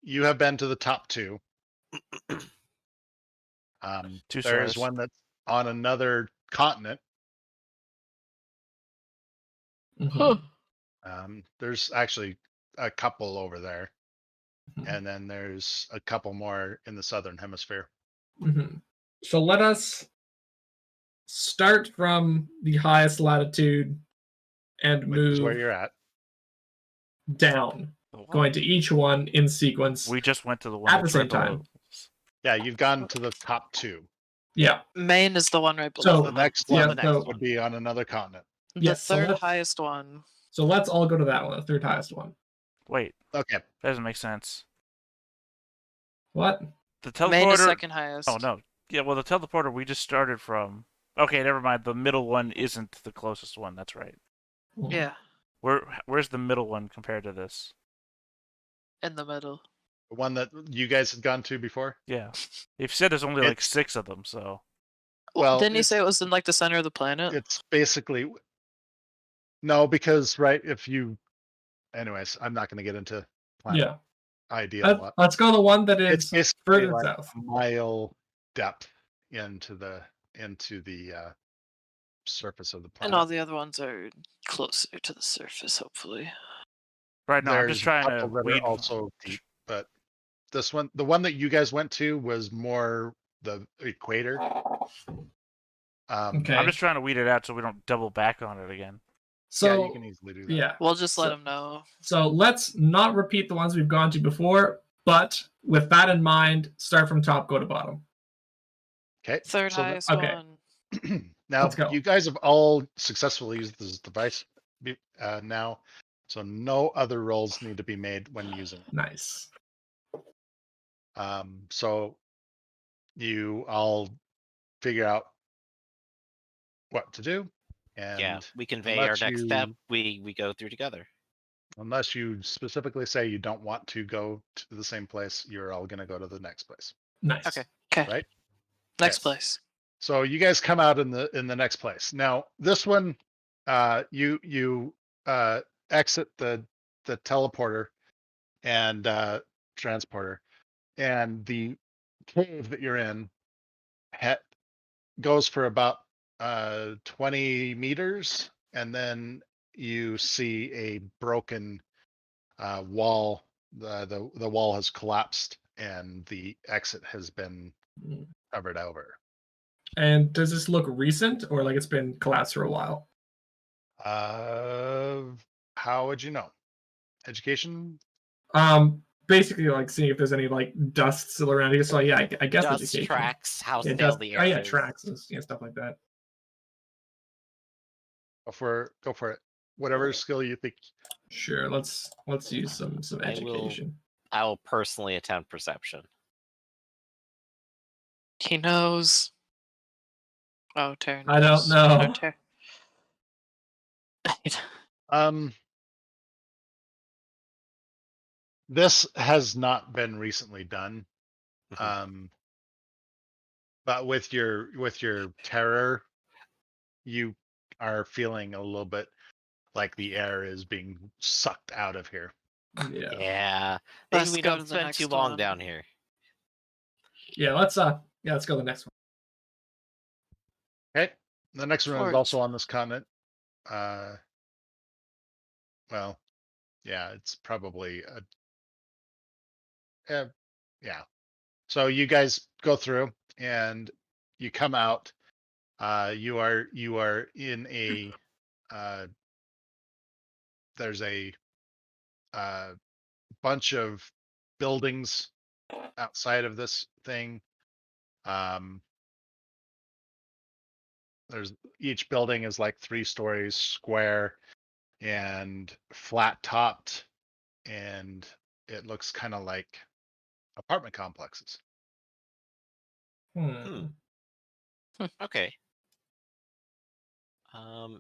you have been to the top two. Two There's stars. one that's on another continent. Mhm. There's actually a couple over there, Mhm. and then there's a couple more in the southern hemisphere. Mhm. So let us start from the highest latitude and Which is where move you're at. down, The going to each one in sequence. We just went to the one At that's the right same time. below. Yeah, you've gone to the top two. Yeah. Maine is the one right So, below. The next yeah, one so- would be on another continent. The yeah, so third let's- highest one. So let's all go to that one, the third highest one. Wait, Okay. that doesn't make sense. What? The Maine is teleporter. second highest. Oh no. Yeah, well, the teleporter we just started from. Okay, never mind. The middle one isn't the closest one. That's right. Yeah, Where's the middle one compared to this? in the middle. The one that you guys had gone to before? Yeah. If you said there's only like It's- 6 of them, so Well, Didn't you it's- say it was in like the center of the planet? It's basically no, because right, if you anyways, I'm not going to get into planet Yeah. idea a lot. Let's go the one that It's is basically further like south. a mile depth into the surface of the And all planet. the other ones are closer to the surface, hopefully. right now I'm There's just trying a to couple that weed. are also deep, but this one, the one that you guys went to, was more the equator. Okay. I'm just trying to weed it out so we don't double back on it again. So yeah, you can easily do that. yeah. We'll just let So- them know. So let's not repeat the ones we've gone to before, but with that in mind, start from top, go to bottom. Okay. Third so highest okay. one. now Let's go. you guys have all successfully used this device now, so no other rolls need to be made when using it. Nice. So you all figure out what to do, and Yeah, we convey our unless next step. you- We go through together. unless you specifically say you don't want to go to the same place, you're all going to go to the next place, Nice. Okay. Okay. right? Next Yes. place. So you guys come out in the next place. Now this one, you exit the teleporter and transporter, and the cave that you're in goes for about 20 meters, and then you see a broken wall. The wall has collapsed, and the exit has been covered over. And does this look recent or like it's been collapsed for a while? How would you know? Education? Basically like seeing if there's any like dust still around here. So yeah, I guess Dust education. tracks, how Yeah, stale dust, the oh air yeah, is. tracks and stuff like that. Go for it. Whatever skill you think. Sure, let's use some I will- education. I will personally attempt perception. He knows. Oh, Terran. I don't knows. know. Oh, This has not been recently done. Mhm. But with your terror, you are feeling a little bit like the air is being sucked out of here. Yeah. Yeah. Maybe Let's we go don't to the spend too next long one. down here. Yeah, let's go to the next one. Okay. The next one is Forge. also on this continent. Well, yeah, it's probably yeah. So you guys go through and you come out. You are in a there's a bunch of buildings outside of this thing. There's each building is like 3 stories square and flat topped, and it looks kind of like apartment complexes. Hmm. Okay.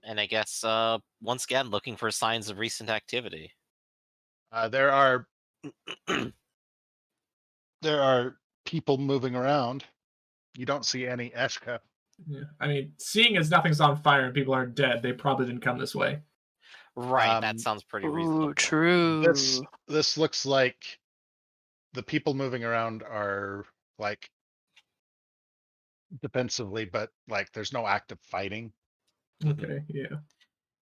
And I guess once again looking for signs of recent activity. There are people moving around. You don't see any Eshka. Yeah. I mean, seeing as nothing's on fire and people aren't dead, they probably didn't come this way. Right, that sounds pretty reasonable. Ooh, true. This looks like the people moving around are like defensively, but like there's no active fighting. Okay, yeah.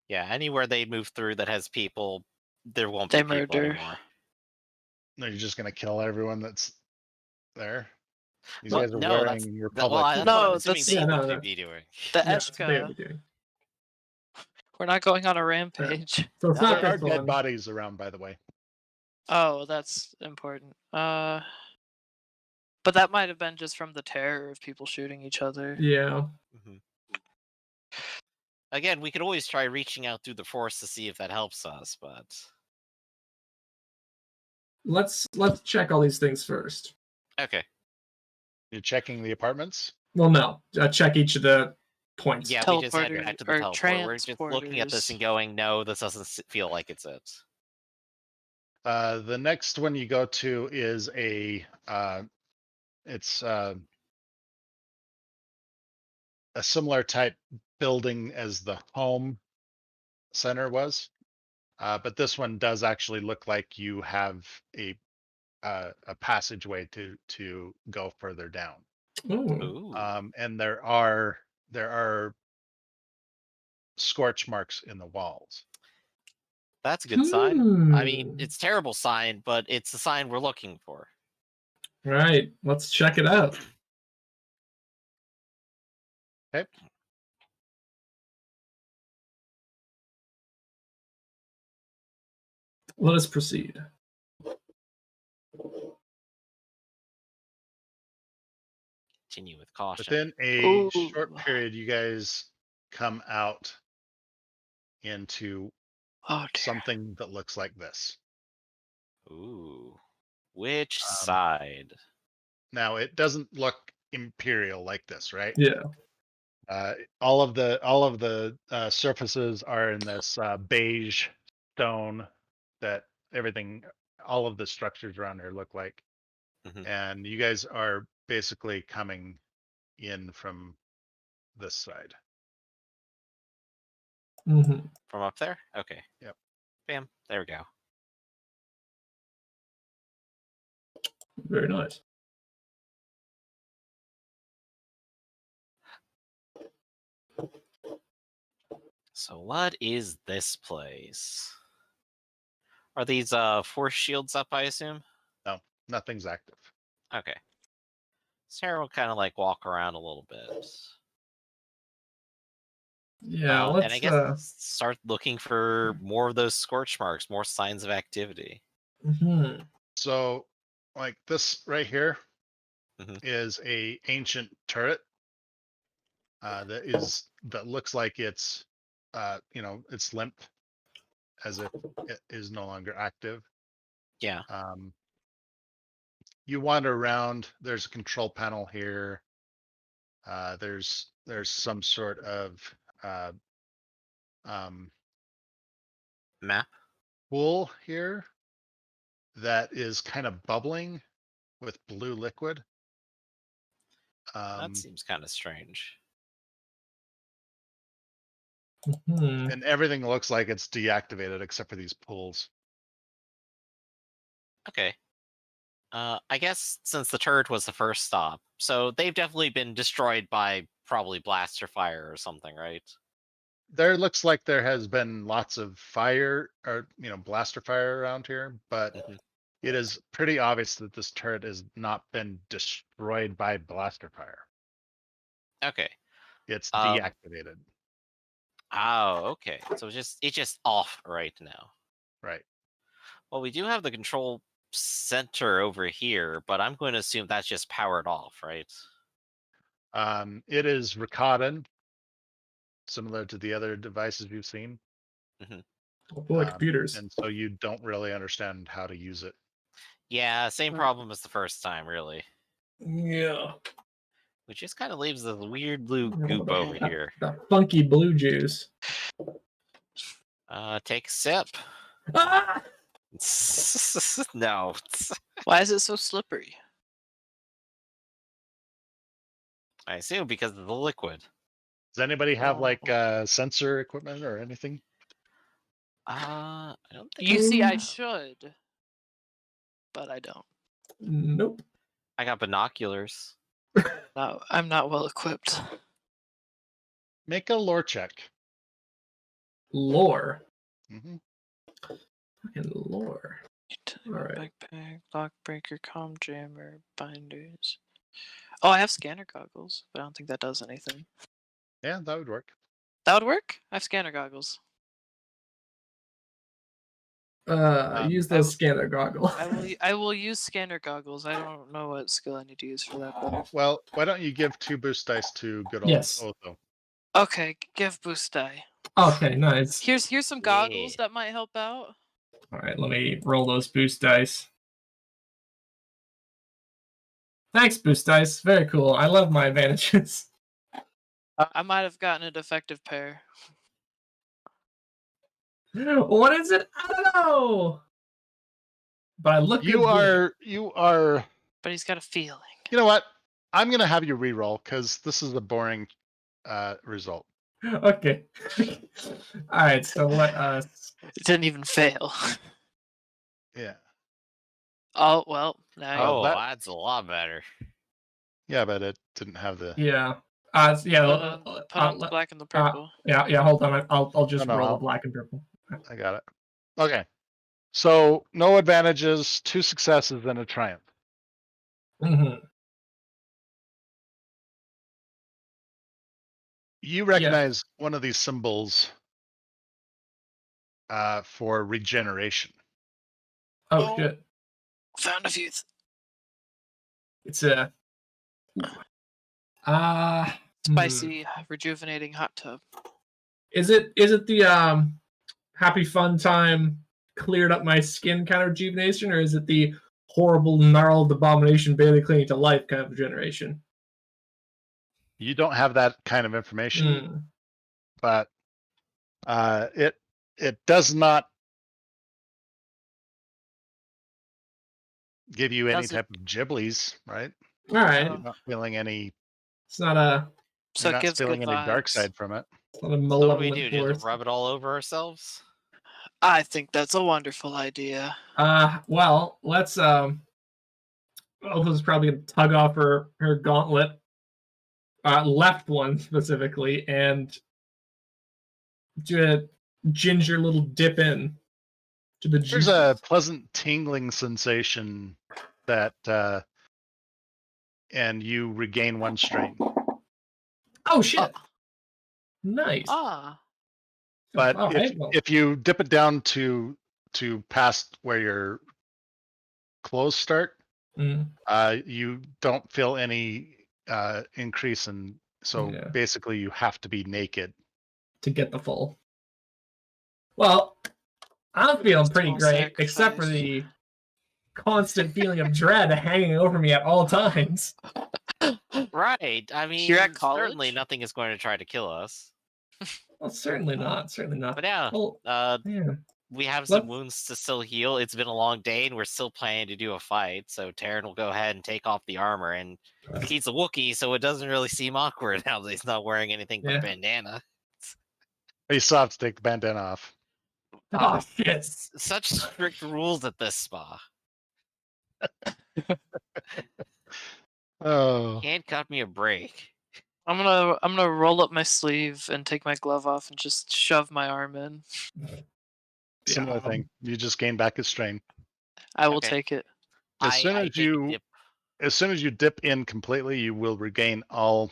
Yeah, anywhere they move through that has people, there won't They be people murder. anymore. You're just gonna kill everyone that's there. These Well, guys are no, that's wearing well, Republic. that's what I'm No, assuming that's- they Yeah, no, would that's- be doing. The Yeah, that's what they would Eshka. be doing. We're not going on a rampage. So it's No, not There are this dead one. bodies around, by the way. Oh, that's important. But that might have been just from the terror of people shooting each other. Yeah. Again, we could always try reaching out through the forest to see if that helps us, but Let's check all these things first. okay. You're checking the apartments. Well, no. Check each of the points. Yeah, we just head Teleporter- back to the or teleport. We're just looking at this transporters. and going, no, this doesn't feel like it's it. The next one you go to is it's a similar type building as the home center was, but this one does actually look like you have a passageway to go further down. Ooh. Ooh. And there are scorch marks in the walls. That's a good sign. I mean, Hmm. it's a terrible sign, but it's the sign we're looking for. Right. Let's check it out. Okay. Let us proceed. Continue with caution. Within a Ooh. short period, you guys come out into Oh, dear. something that looks like this. Ooh. Which Um, side? Now, it doesn't look imperial like this, right? Yeah. All of the surfaces are in this beige stone that all of the structures around here look like. Mhm. And you guys are basically coming in from this side. Mm-hmm. From up there? Okay. Yep. Bam. There we go. Very nice. So what is this place? Are these force shields up, I assume? No, nothing's active. Okay. Sarah will kind of like walk around a little bit. Yeah, And I let's guess start looking for more of those scorch marks, more signs of activity. mhm. So, like this right here Mhm. is a ancient turret that looks like it's it's limp, as if it is no longer active. Yeah. You wander around. There's a control panel here. There's some sort of Map. pool here that is kind of bubbling with blue liquid. That seems kind of strange. Mhm. And everything looks like it's deactivated except for these pools. Okay. I guess since the turret was the first stop, so they've definitely been destroyed by probably blaster fire or something, right? There looks like there has been lots of fire or blaster fire around here, but Mhm. it is pretty obvious that this turret has not been destroyed by blaster fire. Okay. It's Um, deactivated. Oh, okay. So it's just off right now. Right. Well, we do have the control center over here, but I'm going to assume that's just powered off, right? It is Ricotta, similar to the other devices you've seen. Oh boy, computers. And so you don't really understand how to use it. Yeah, same Hmm. problem as the first time, really. Yeah. Which just kind of leaves the weird blue goop over here. The funky blue juice. Take a sip. Ah! No. Why is it so slippery? I assume because of the liquid. Does anybody have like Oh. sensor equipment or anything? I don't think You see, I Mm. should, but I don't. Nope. I got binoculars. No, I'm not well equipped. Make a lore check. Lore. Hmm. Fucking lore. Alright. Backpack, lockbreaker, comm jammer, binders. Oh, I have scanner goggles, but I don't think that does anything. Yeah, that would work. That would work? I have scanner goggles. Use those scanner goggles. I will use scanner goggles. I don't know what skill I need to use for that though. Well, why don't you give 2 boost dice to good old Yes. Otho? Okay, give boost die. Okay, nice. Here's some goggles Yeah. that might help out. Alright, let me roll those boost dice. Thanks, boost dice. Very cool. I love my advantages. I might have gotten a defective pair. What is it? I don't know. But I look You are. But he's got a feeling. You know what? I'm gonna have you re-roll because this is a boring result. good. Okay. Alright, so let us. It didn't even fail. Yeah. Oh well, now Oh, Oh, that- that's a lot better. Yeah, but it didn't have the. Yeah. put on the black and the purple. Yeah, hold on. I'll just No, roll I'll- a black and purple. I got it. Okay. So no advantages, 2 successes, and a triumph. Mm-hmm. You recognize one of these symbols for regeneration. Oh, Oh. shit. Found a few. It's a. Spicy, rejuvenating hot tub. Is it the happy fun time cleared up my skin kind of rejuvenation, or is it the horrible gnarled abomination barely clinging to life kind of regeneration? You don't have that kind of information, but it does not give you any Does it- type of giblies, right? All right, Oh. You're not feeling any. it's not a So You're it not gives good feeling any dark vibes. side from it. it's not a So what do we malevolent do? force. Just rub it all over ourselves? I think that's a wonderful idea. Well, let's Elva's probably gonna tug off her gauntlet, left one specifically, and do a ginger little dip in to the There's juice. a pleasant tingling sensation that, and you regain 1 strain. Oh shit! Nice. Ah, But All right, well, if you dip it down to past where your clothes start, you don't feel any increase in. So Yeah. basically, you have to be naked. to get the full. Well, I'm feeling pretty Small great, except for sacrifice. the constant feeling of dread hanging over me at all times. Right. I mean, Here at certainly college? nothing is going to try to kill us. Well, certainly not. Certainly not. But yeah, Well, yeah. we have some Let's- wounds to still heal. It's been a long day, and we're still planning to do a fight. So Terran will go ahead and take off the armor, and he's a Wookiee, so it doesn't really seem awkward now that he's not wearing anything but Yeah. a bandana. You still have to take the bandana off. Oh shit! Such strict rules at this spa. Oh, Can't cut me a break. I'm gonna roll up my sleeve and take my glove off and just shove my arm in. similar thing. You just gain back a strain. I will Okay. take it. As I soon as take a you dip. as soon as you dip in completely, you will regain all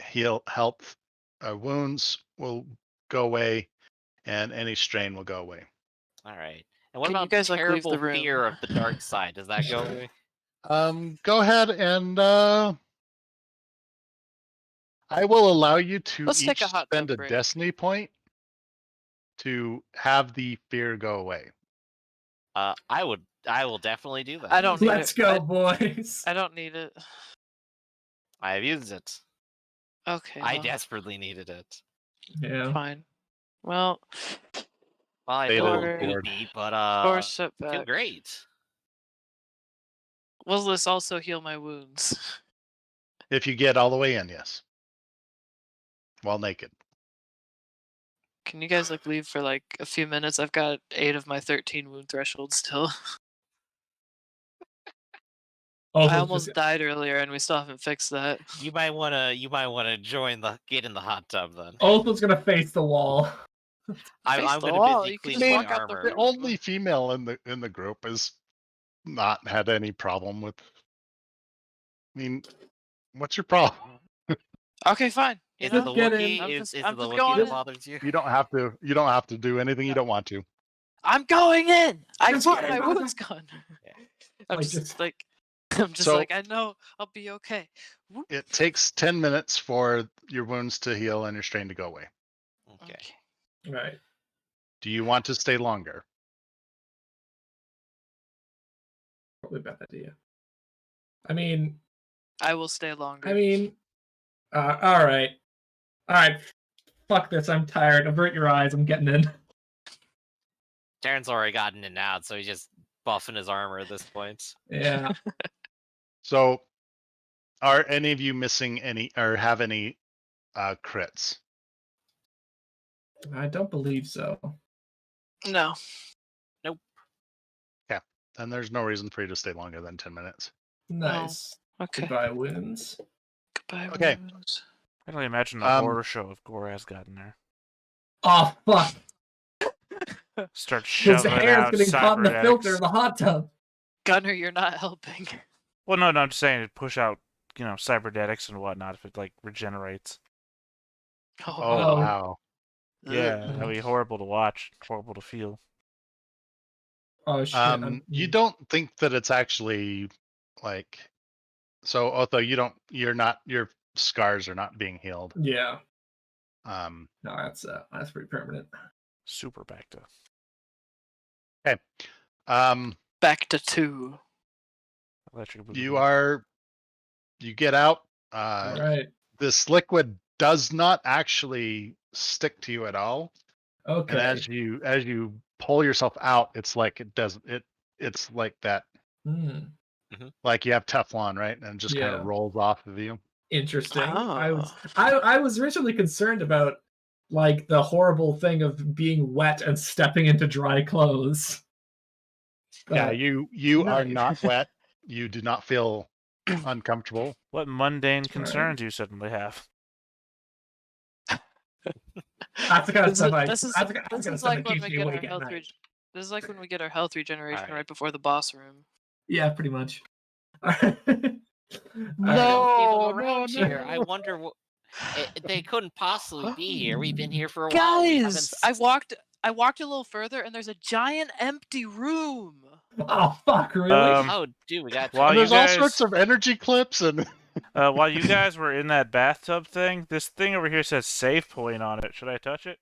health. Wounds will go away, and any strain will go away. All right. And what Can you about guys, like, leave terrible the room? fear of the dark side? Does that go away? Go ahead and I will allow you to Let's take each a hot spend tub a break. destiny point to have the fear go away. I will definitely do that. I don't need Let's it. go, boys. I don't need it. I have used it. Okay. I well, desperately needed it. Yeah. Fine. Well, Well, I They feel a don't little board. goopy, but or I feel setback. great. Will this also heal my wounds? If you get all the way in, yes. While naked. Can you guys like leave for like a few minutes? I've got 8 of my 13 wound thresholds still. Also, I almost died earlier, and we still haven't fixed that. You might wanna get in the hot tub then. Alto's gonna face the wall. Face I'm the gonna wall, busy you can cleaning just my walk out the armor. The room. only female in the group has not had any problem with. I mean, what's your problem? Okay, fine. You Is it know, the get Wookiee? in. Is it I'm the just Wookiee going that in. bothers you? You don't have to. You don't have to do anything you don't want to. I'm going in. I Just just get want my in. wounds gone. Yeah. I'm Like, just just- like, I'm just So- like, I know I'll be okay. Whoop. It takes 10 minutes for your wounds to heal and your strain to go away. Okay. Right. Do you want to stay longer? Probably a bad idea. I mean, I will stay longer. all right. All right. Fuck this. I'm tired. Avert your eyes. I'm getting in. Darren's already gotten in and out, so he's just buffing his armor at this point. Yeah. So, are any of you missing any or have any crits? I don't believe so. No. Then there's no reason for you to stay longer than 10 minutes. Nice. Okay. Goodbye, wounds. Goodbye. Okay. wounds. I can only imagine the horror show if Goraz got in there. Oh fuck! Start His shoving hair's out getting caught in the filter in cybernetics. the hot tub. Gunner, you're not helping. Well, no, I'm just saying to push out, cybernetics and whatnot if it like regenerates. Oh, Oh. wow. Yeah, that'd be horrible to watch, horrible to feel. Oh shit! You don't think that it's actually like so although your scars are not being healed. Yeah. Um No, that's pretty permanent. Super back to. Back to 2. Electric you get out. All right. This liquid does not actually stick to you at all. Okay. And as you pull yourself out, it's like it's like that, Hmm. like you have Teflon, right? And it just kind Yeah. of rolls off of you. Interesting. I Oh. was originally concerned about like the horrible thing of being wet and stepping into dry clothes. Yeah, But you are nice. not wet. You do not feel uncomfortable. What mundane concerns you suddenly have? that's the kind of stuff This is that's the kind of like stuff that when keeps we me get awake our at health night. This is like when we get our health regeneration Alright. right before the boss room. Yeah, pretty much. No, around no, here. I no. wonder what they couldn't possibly be here. We've been here for a while. We haven't Guys, I walked a little further, and there's a giant empty room. Oh fuck! Really? Oh, dude, we got. While And you there's all guys- sorts of energy clips and While you guys were in that bathtub thing, this thing over here says save point on it. Should I touch it?